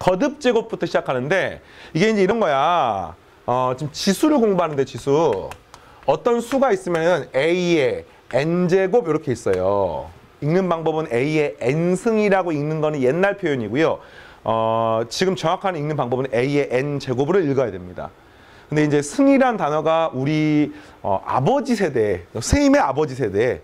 거듭 제곱부터 시작하는데 이게 이제 이런 거야. 지금 지수를 공부하는데 지수. 어떤 수가 있으면은 A의 N제곱 이렇게 있어요. 읽는 방법은 A의 N승이라고 읽는 거는 옛날 표현이고요. 지금 정확한 읽는 방법은 A의 N제곱으로 읽어야 됩니다. 근데 이제 승이란 단어가 우리 아버지 세대, 선생님의 아버지 세대에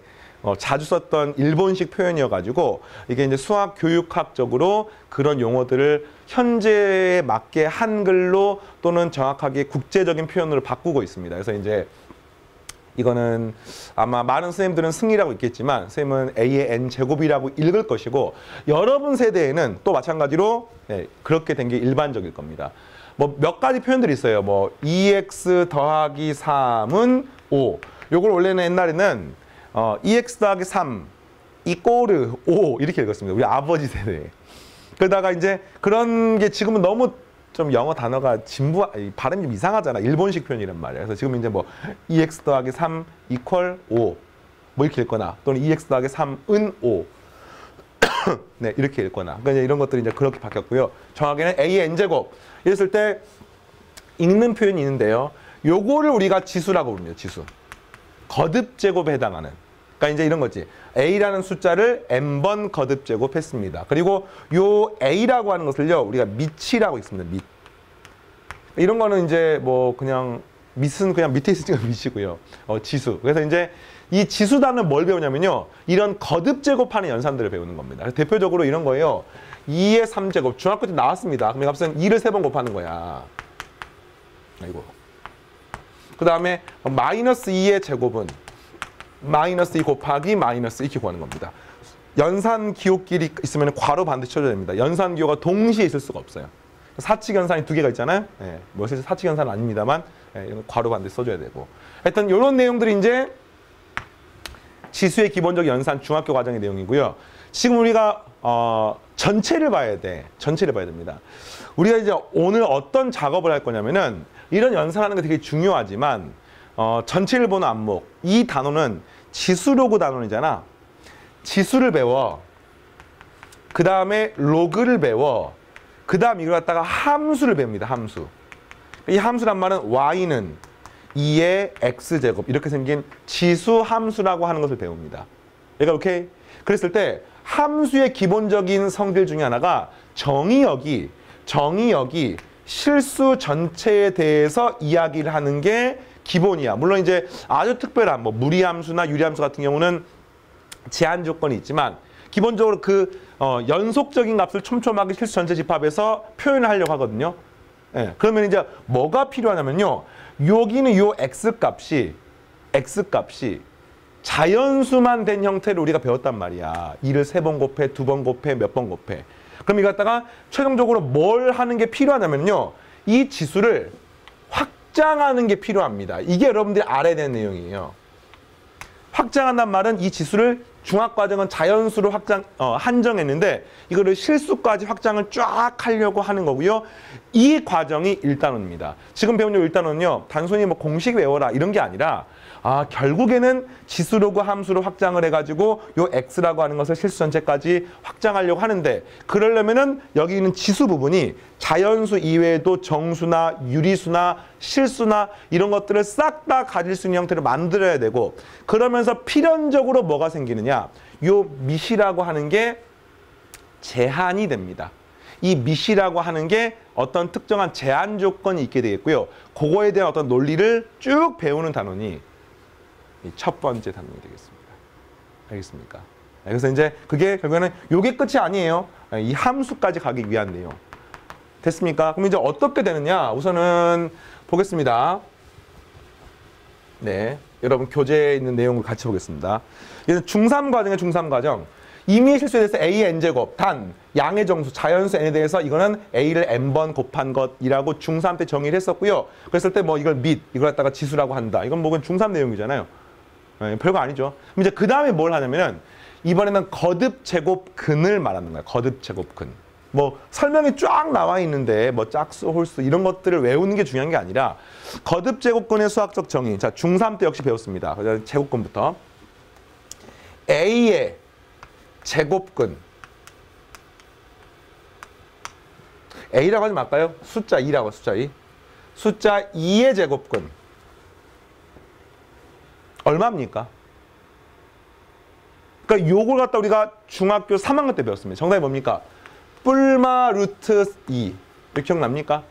자주 썼던 일본식 표현이어가지고 이게 이제 수학 교육학적으로 그런 용어들을 현재에 맞게 한글로 또는 정확하게 국제적인 표현으로 바꾸고 있습니다. 그래서 이제 이거는 아마 많은 선생님들은 승이라고 읽겠지만 선생님은 A의 N제곱이라고 읽을 것이고 여러분 세대에는 또 마찬가지로 그렇게 된 게 일반적일 겁니다. 뭐 몇 가지 표현들이 있어요. 뭐 2x 더하기 3은 5. 요걸 원래는 옛날에는 2x 더하기 3 이꼬르 5 이렇게 읽었습니다. 우리 아버지 세대에. 그러다가 이제 그런 게 지금은 너무 좀 영어 단어가 발음이 좀 이상하잖아. 일본식 표현이란 말이야. 그래서 지금 이제 뭐 2x 더하기 3 이퀄 5 뭐 이렇게 읽거나 또는 2x 더하기 3은 5 네, 이렇게 읽거나 그러니까 이제 이런 것들이 이제 그렇게 바뀌었고요. 정확히는 A의 N제곱 이랬을 때 읽는 표현이 있는데요. 요거를 우리가 지수라고 부릅니다. 지수. 거듭 제곱에 해당하는. 그러니까 이제 이런 거지. A라는 숫자를 N번 거듭 제곱했습니다. 그리고 요 A라고 하는 것을요. 우리가 밑이라고 읽습니다. 밑. 이런 거는 이제 뭐 그냥 밑은 그냥 밑에 있으니까 밑이고요. 지수. 그래서 이제 이 지수 단어는 뭘 배우냐면요. 이런 거듭 제곱하는 연산들을 배우는 겁니다. 그래서 대표적으로 이런 거예요. 2의 3제곱. 중학교 때 나왔습니다. 그럼 값은 2를 3번 곱하는 거야. 아이고. 그 다음에 마이너스 2의 제곱은 마이너스 2 곱하기 마이너스 2 이렇게 구하는 겁니다. 연산 기호끼리 있으면 괄호 반드시 쳐줘야 됩니다. 연산 기호가 동시에 있을 수가 없어요. 사칙 연산이 2개가 있잖아요. 예, 뭐 사실 사칙 연산은 아닙니다만 이건 괄호 반드시 써줘야 되고. 하여튼 이런 내용들이 이제 지수의 기본적 연산 중학교 과정의 내용이고요. 지금 우리가 전체를 봐야 돼. 전체를 봐야 됩니다. 우리가 이제 오늘 어떤 작업을 할 거냐면은 이런 연산하는 게 되게 중요하지만 전체를 보는 안목. 이 단어는 지수로그 단원이잖아. 지수를 배워. 그 다음에 로그를 배워. 그 다음 이걸 갖다가 함수를 배웁니다. 함수. 이 함수란 말은 y는 2의 x제곱 이렇게 생긴 지수 함수라고 하는 것을 배웁니다. 얘가 오케이? 그랬을 때 함수의 기본적인 성질 중에 하나가 정의역이 실수 전체에 대해서 이야기를 하는 게 기본이야. 물론 이제 아주 특별한 뭐 무리함수나 유리함수 같은 경우는 제한 조건이 있지만 기본적으로 그 연속적인 값을 촘촘하게 실수 전체 집합해서 표현을 하려고 하거든요. 예, 그러면 이제 뭐가 필요하냐면요. 여기는 요 x값이 자연수만 된 형태를 우리가 배웠단 말이야. 2를 3번 곱해, 2번 곱해, 몇 번 곱해. 그럼 이거 갖다가 최종적으로 뭘 하는 게 필요하냐면요. 이 지수를 확장하는 게 필요합니다. 이게 여러분들이 알아야 되는 내용이에요. 확장한단 말은 이 지수를 중학과정은 자연수로 한정했는데 이거를 실수까지 확장을 쫙 하려고 하는 거고요. 이 과정이 1단원입니다. 지금 배운 요 1단원은요. 단순히 뭐 공식 외워라 이런 게 아니라 결국에는 지수로그 함수로 확장을 해가지고 요 x라고 하는 것을 실수 전체까지 확장하려고 하는데 그러려면은 여기 있는 지수 부분이 자연수 이외에도 정수나 유리수나 실수나 이런 것들을 싹 다 가질 수 있는 형태를 만들어야 되고 그러면서 필연적으로 뭐가 생기느냐 요 밑이라고 하는 게 제한이 됩니다. 이 밑이라고 하는 게 어떤 특정한 제한 조건이 있게 되겠고요. 그거에 대한 어떤 논리를 쭉 배우는 단원이 첫 번째 단원이 되겠습니다. 알겠습니까? 그래서 이제 그게 결국에는 요게 끝이 아니에요. 이 함수까지 가기 위한 내용. 됐습니까? 그럼 이제 어떻게 되느냐? 우선은 보겠습니다. 네, 여러분 교재에 있는 내용을 같이 보겠습니다. 이는 중3 과정의 중3 과정. 임의의 실수에 대해서 A의 N제곱, 단, 양의 정수, 자연수 N에 대해서 이거는 A를 N번 곱한 것이라고 중3 때 정의를 했었고요. 그랬을 때 뭐 이걸 이걸 갖다가 지수라고 한다. 이건 뭐 중3 내용이잖아요. 네, 별거 아니죠. 그럼 이제 그 다음에 뭘 하냐면은 이번에는 거듭 제곱근을 말하는 거야. 거듭 제곱근. 뭐 설명이 쫙 나와 있는데 뭐 짝수, 홀수 이런 것들을 외우는 게 중요한 게 아니라 거듭 제곱근의 수학적 정의. 자, 중3 때 역시 배웠습니다. 그래서 제곱근부터 A의 제곱근. A라고 하지 말까요? 숫자 2라고 숫자 2. 숫자 2의 제곱근. 얼마입니까? 그러니까 요걸 갖다 우리가 중학교 3학년 때 배웠습니다. 정답이 뭡니까? 뿔마 루트 2. 이렇게 기억납니까?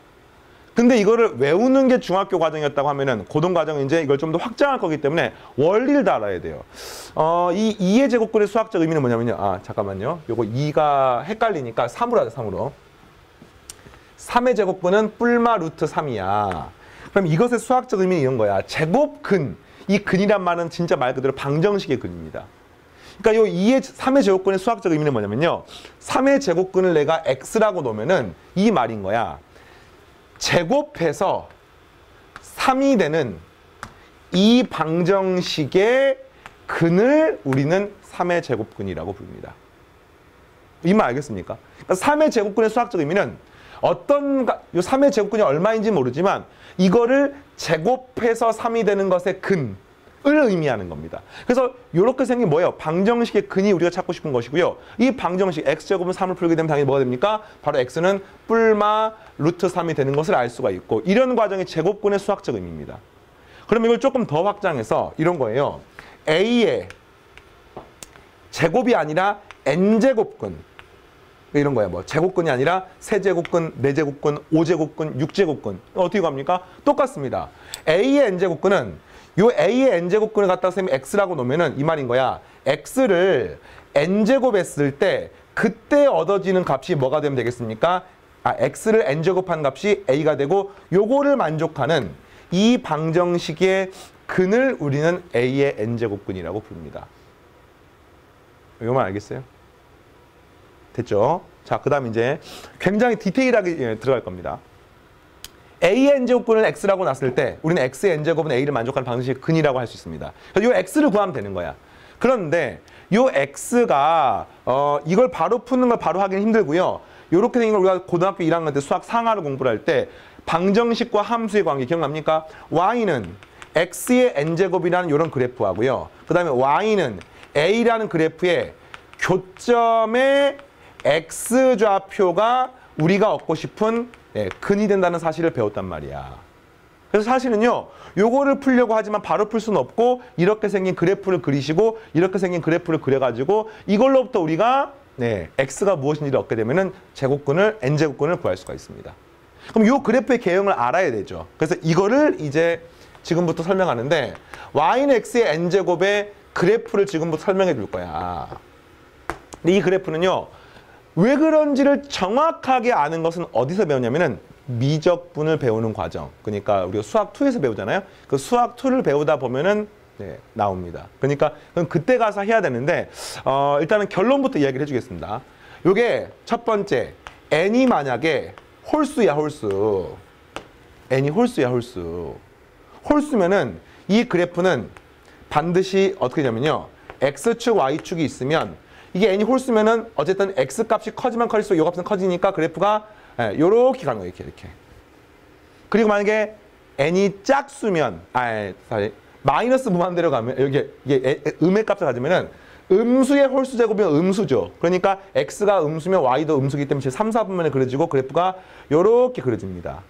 근데 이거를 외우는 게 중학교 과정이었다고 하면은 고등 과정은 이제 이걸 좀 더 확장할 거기 때문에 원리를 다 알아야 돼요. 이 2의 제곱근의 수학적 의미는 뭐냐면요. 잠깐만요. 요거 2가 헷갈리니까 3으로 하자, 3으로. 3의 제곱근은 뿔마 루트 3이야. 그럼 이것의 수학적 의미는 이런 거야. 제곱근. 이 근이란 말은 진짜 말 그대로 방정식의 근입니다. 그러니까 요 3의 제곱근의 수학적 의미는 뭐냐면요. 3의 제곱근을 내가 x라고 놓으면은 이 말인 거야. 제곱해서 3이 되는 이 방정식의 근을 우리는 3의 제곱근이라고 부릅니다. 이 말 알겠습니까? 그러니까 3의 제곱근의 수학적 의미는 요 3의 제곱근이 얼마인지 모르지만 이거를 제곱해서 3이 되는 것의 근을 의미하는 겁니다. 그래서 이렇게 생긴 뭐예요? 방정식의 근이 우리가 찾고 싶은 것이고요. 이 방정식 x제곱은 3을 풀게 되면 당연히 뭐가 됩니까? 바로 x는 뿔마 루트 3이 되는 것을 알 수가 있고 이런 과정이 제곱근의 수학적 의미입니다. 그럼 이걸 조금 더 확장해서 이런 거예요. a의 제곱이 아니라 n제곱근. 이런 거야. 뭐 제곱근이 아니라 세제곱근, 네제곱근, 오제곱근, 육제곱근. 어떻게 갑니까? 똑같습니다. a의 n제곱근은 요 a의 n제곱근을 갖다 쓰면 x라고 놓으면은 이 말인 거야. x를 n제곱 했을 때 그때 얻어지는 값이 뭐가 되면 되겠습니까? x를 n제곱한 값이 a가 되고 요거를 만족하는 이 방정식의 근을 우리는 a의 n제곱근이라고 부릅니다. 이거만 알겠어요? 됐죠? 자, 그 다음 이제 굉장히 디테일하게 들어갈 겁니다. a의 n제곱근을 x라고 놨을 때 우리는 x의 n제곱은 a를 만족하는 방정식의 근이라고 할 수 있습니다. 그래서 이 x를 구하면 되는 거야. 그런데 이 x가 이걸 바로 푸는 걸 바로 하기는 힘들고요. 이렇게 생긴 걸 우리가 고등학교 1학년 때 수학 상하를 공부를 할 때 방정식과 함수의 관계 기억납니까? y는 x의 n제곱이라는 이런 그래프하고요. 그 다음에 y는 a라는 그래프의 교점의 x좌표가 우리가 얻고 싶은 근이 된다는 사실을 배웠단 말이야. 그래서 사실은요. 요거를 풀려고 하지만 바로 풀 수는 없고 이렇게 생긴 그래프를 그리시고 이렇게 생긴 그래프를 그려가지고 이걸로부터 우리가 x가 무엇인지를 얻게 되면은 제곱근을 n제곱근을 구할 수가 있습니다. 그럼 요 그래프의 개형을 알아야 되죠. 그래서 이거를 이제 지금부터 설명하는데 y는 x의 n제곱의 그래프를 지금부터 설명해 줄 거야. 근데 이 그래프는요. 왜 그런지를 정확하게 아는 것은 어디서 배우냐면은 미적분을 배우는 과정. 그러니까 우리가 수학 2에서 배우잖아요. 그 수학 2를 배우다 보면은 나옵니다. 그러니까 그건 그때 가서 해야 되는데 일단은 결론부터 이야기를 해주겠습니다. 요게 첫 번째 n이 만약에 홀수야 홀수. n이 홀수야 홀수. 홀수면은 이 그래프는 반드시 어떻게 되냐면요. x축, y축이 있으면 이게 n이 홀수면은 어쨌든 x값이 커지면 커질수록 이 값은 커지니까 그래프가 요렇게 가는 거예요. 이렇게. 그리고 만약에 n이 짝수면 마이너스 무한대로 가면 이게 음의 값을 가지면은 음수의 홀수 제곱이면 음수죠. 그러니까 x가 음수면 y도 음수이기 때문에 3, 4분면에 그려지고 그래프가 요렇게 그려집니다.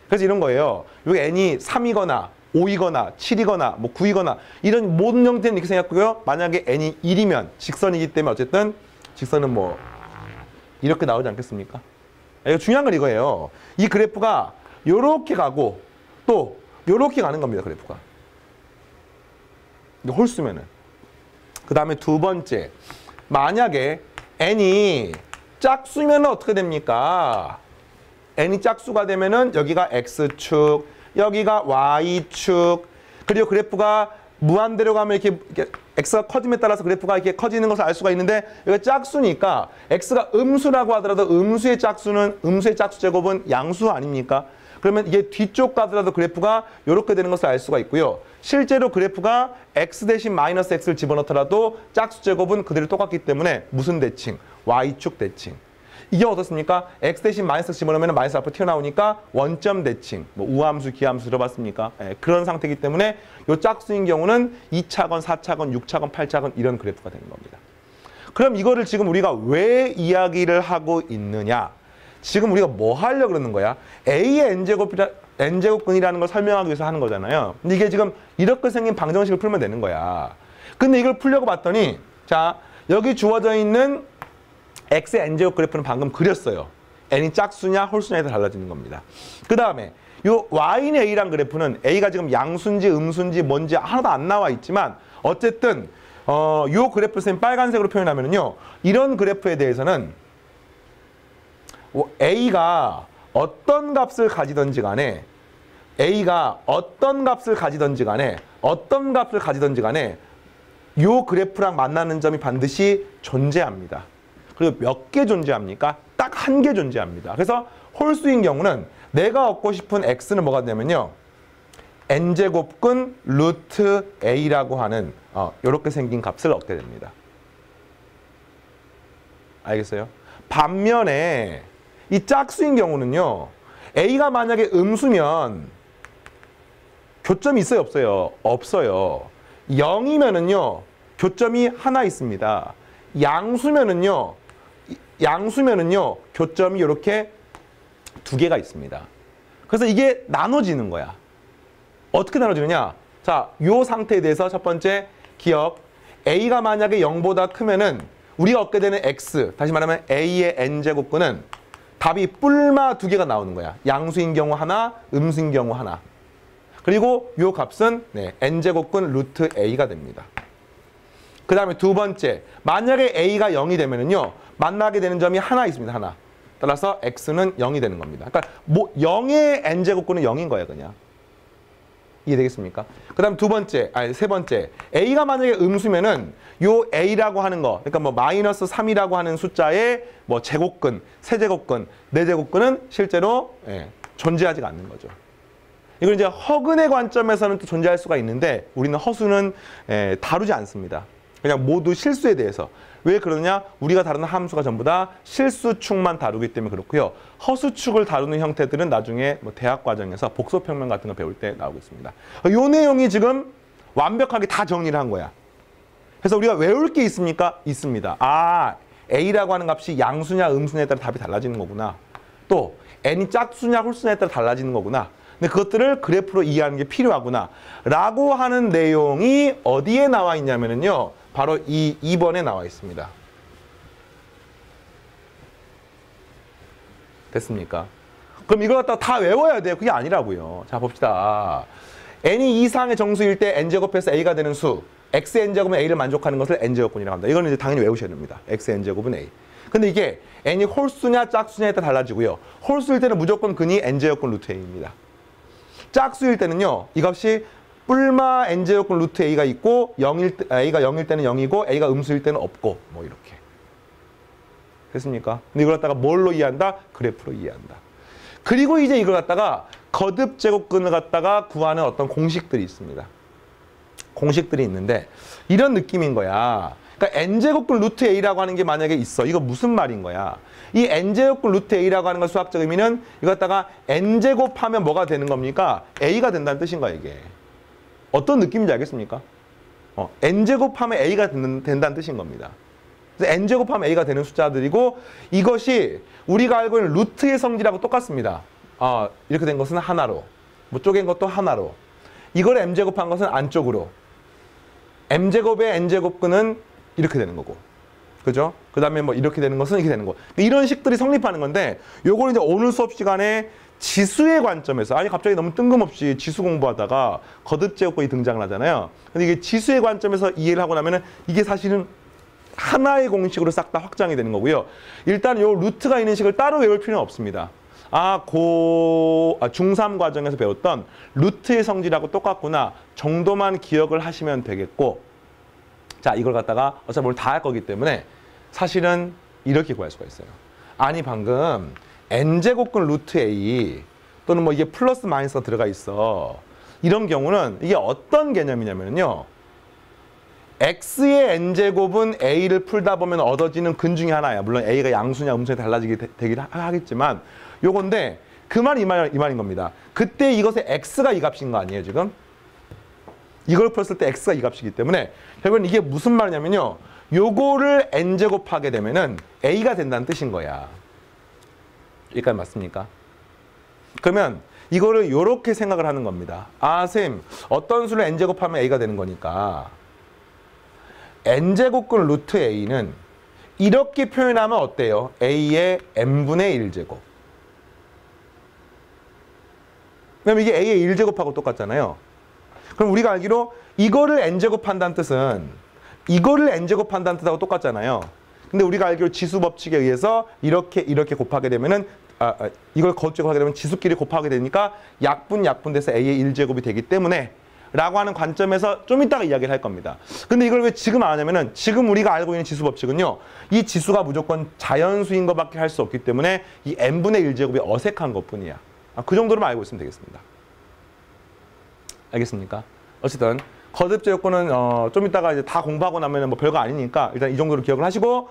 그래서 이런 거예요. 여기 n이 3이거나 5이거나 7이거나 뭐 9이거나 이런 모든 형태는 이렇게 생겼고요. 만약에 n이 1이면 직선이기 때문에 어쨌든 직선은 뭐 이렇게 나오지 않겠습니까? 이거 중요한 건 이거예요. 이 그래프가 요렇게 가고 또 요렇게 가는 겁니다. 그래프가. 이거 홀수면은. 그 다음에 두 번째. 만약에 n이 짝수면 어떻게 됩니까? n이 짝수가 되면은 여기가 x축, 여기가 y축, 그리고 그래프가 무한대로 가면 이렇게 x가 커짐에 따라서 그래프가 이렇게 커지는 것을 알 수가 있는데 여기가 짝수니까 x가 음수라고 하더라도 음수의 짝수 제곱은 양수 아닙니까? 그러면 이게 뒤쪽 가더라도 그래프가 이렇게 되는 것을 알 수가 있고요. 실제로 그래프가 x 대신 마이너스 x를 집어넣더라도 짝수 제곱은 그대로 똑같기 때문에 무슨 대칭? y축 대칭. 이게 어떻습니까? x 대신 마이너스 집어넣으면 마이너스 앞으로 튀어나오니까 원점 대칭, 뭐 우함수, 기함수 들어봤습니까? 그런 상태이기 때문에 이 짝수인 경우는 2차건, 4차건, 6차건, 8차건 이런 그래프가 되는 겁니다. 그럼 이거를 지금 우리가 왜 이야기를 하고 있느냐? 지금 우리가 뭐 하려고 그러는 거야? A의 n제곱근이라는 걸 설명하기 위해서 하는 거잖아요. 근데 이게 지금 이렇게 생긴 방정식을 풀면 되는 거야. 근데 이걸 풀려고 봤더니 자, 여기 주어져 있는 x의 n제곱 그래프는 방금 그렸어요. n이 짝수냐 홀수냐에 따라 달라지는 겁니다. 그 다음에 요 y인 a란 그래프는 a가 지금 양수인지 음수인지 뭔지 하나도 안 나와 있지만 어쨌든 요 그래프 쌤 빨간색으로 표현하면요, 이런 그래프에 대해서는 a가 어떤 값을 가지든지 간에 요 그래프랑 만나는 점이 반드시 존재합니다. 그리고 몇 개 존재합니까? 딱 한 개 존재합니다. 그래서 홀수인 경우는 내가 얻고 싶은 x는 뭐가 되냐면요, n제곱근 루트 a라고 하는 이렇게 생긴 값을 얻게 됩니다. 알겠어요? 반면에 이 짝수인 경우는요, a가 만약에 음수면 교점이 있어요, 없어요? 없어요. 0이면은요, 교점이 하나 있습니다. 양수면은요, 교점이 이렇게 두 개가 있습니다. 그래서 이게 나눠지는 거야. 어떻게 나눠지느냐? 자, 요 상태에 대해서 첫 번째 기억. a가 만약에 0보다 크면은 우리가 얻게 되는 x, 다시 말하면 a의 n제곱근은 답이 뿔마 두 개가 나오는 거야. 양수인 경우 하나, 음수인 경우 하나. 그리고 요 값은 n제곱근 루트 a가 됩니다. 그 다음에 두 번째, 만약에 a가 0이 되면은요, 만나게 되는 점이 하나 있습니다. 하나. 따라서 x는 0이 되는 겁니다. 그러니까 0의 n제곱근은 0인 거예요, 그냥. 이해되겠습니까? 그 다음 세 번째, a가 만약에 음수면은 요 a라고 하는 거, 그러니까 뭐 마이너스 3이라고 하는 숫자의 뭐 제곱근, 세제곱근, 네제곱근은 실제로 존재하지가 않는 거죠. 이걸 이제 허근의 관점에서는 또 존재할 수가 있는데 우리는 허수는 다루지 않습니다. 그냥 모두 실수에 대해서. 왜 그러느냐? 우리가 다루는 함수가 전부 다 실수축만 다루기 때문에 그렇고요. 허수축을 다루는 형태들은 나중에 뭐 대학 과정에서 복소평면 같은 거 배울 때 나오겠습니다. 이 내용이 지금 완벽하게 다 정리를 한 거야. 그래서 우리가 외울 게 있습니까? 있습니다. 아, a라고 하는 값이 양수냐 음수냐에 따라 답이 달라지는 거구나. 또 n이 짝수냐 홀수냐에 따라 달라지는 거구나. 근데 그것들을 그래프로 이해하는 게 필요하구나 라고 하는 내용이 어디에 나와 있냐면요, 바로 이 2번에 나와 있습니다. 됐습니까? 그럼 이걸 갖다가 다 외워야 돼요. 그게 아니라고요. 자, 봅시다. n이 이상의 정수일 때 n제곱에서 a가 되는 수, xn제곱은 a를 만족하는 것을 n제곱근이라고 합니다. 이거는 이제 당연히 외우셔야 됩니다. xn제곱은 a. 근데 이게 n이 홀수냐 짝수냐에 따라 달라지고요. 홀수일 때는 무조건 근이 n제곱근 루트 a입니다. 짝수일 때는요, 이 값이 뿔마 n제곱근 루트 a가 있고 a가 0일 때는 0이고 a가 음수일 때는 없고 뭐 이렇게. 됐습니까? 근데 이걸 갖다가 뭘로 이해한다? 그래프로 이해한다. 그리고 이제 이걸 갖다가 거듭 제곱근을 갖다가 구하는 어떤 공식들이 있습니다. 공식들이 있는데 이런 느낌인 거야. 그러니까 n제곱근 루트 a라고 하는 게 만약에 있어. 이거 무슨 말인 거야? 이 n제곱근 루트 a라고 하는 건 수학적 의미는 이거 갖다가 n제곱하면 뭐가 되는 겁니까? a가 된다는 뜻인 거야, 이게. 어떤 느낌인지 알겠습니까? n제곱하면 a가 된다는 뜻인 겁니다. 그래서 n제곱하면 a가 되는 숫자들이고 이것이 우리가 알고 있는 루트의 성질하고 똑같습니다. 이렇게 된 것은 하나로, 뭐 쪼갠 것도 하나로. 이걸 m제곱한 것은 안쪽으로. m제곱의 n제곱근은 이렇게 되는 거고. 그죠? 그 다음에 뭐 이렇게 되는 것은 이렇게 되는 거. 이런 식들이 성립하는 건데 요걸 이제 오늘 수업 시간에 지수의 관점에서, 아니 갑자기 너무 뜬금없이 지수 공부하다가 거듭 제곱근이 등장을 하잖아요. 근데 이게 지수의 관점에서 이해를 하고 나면은 이게 사실은 하나의 공식으로 싹 다 확장이 되는 거고요. 일단 요 루트가 있는 식을 따로 외울 필요는 없습니다. 중3 과정에서 배웠던 루트의 성질하고 똑같구나 정도만 기억을 하시면 되겠고, 자, 이걸 갖다가 어차피 오늘 다 할 거기 때문에 사실은 이렇게 구할 수가 있어요. 아니 방금 n제곱근 루트 a 또는 뭐 이게 플러스 마이너스가 들어가 있어. 이런 경우는 이게 어떤 개념이냐면요, x의 n제곱은 a를 풀다 보면 얻어지는 근 중에 하나야. 물론 a가 양수냐 음수냐 되긴 하겠지만 요건데 그 말이 이 말인 겁니다. 그때 이것의 x가 이 값인 거 아니에요, 지금? 이걸 풀었을 때 x가 이 값이기 때문에 결국은 이게 무슨 말이냐면요, 요거를 n제곱하게 되면은 a가 된다는 뜻인 거야. 여기까지 맞습니까? 그러면 이거를 이렇게 생각을 하는 겁니다. 아, 쌤, 어떤 수를 n제곱하면 a가 되는 거니까 n제곱근 루트 a는 이렇게 표현하면 어때요? a의 n분의 1제곱. 그럼 이게 a의 1제곱하고 똑같잖아요. 그럼 우리가 알기로 이거를 n제곱한다는 뜻은 이거를 n제곱한다는 뜻하고 똑같잖아요. 근데 우리가 알기로 지수 법칙에 의해서 이렇게 곱하게 되면은 이걸 거듭하게 되면 지수끼리 곱하게 되니까 약분돼서 a의 1제곱이 되기 때문에 라고 하는 관점에서 좀 이따가 이야기를 할 겁니다. 근데 이걸 왜 지금 안 하냐면은 지금 우리가 알고 있는 지수 법칙은요. 이 지수가 무조건 자연수인 것밖에 할 수 없기 때문에 이 n분의 1제곱이 어색한 것뿐이야. 그 정도로만 알고 있으면 되겠습니다. 알겠습니까? 어쨌든 거듭제 요건은 좀 이따가 이제 다 공부하고 나면은 뭐 별거 아니니까 일단 이 정도로 기억을 하시고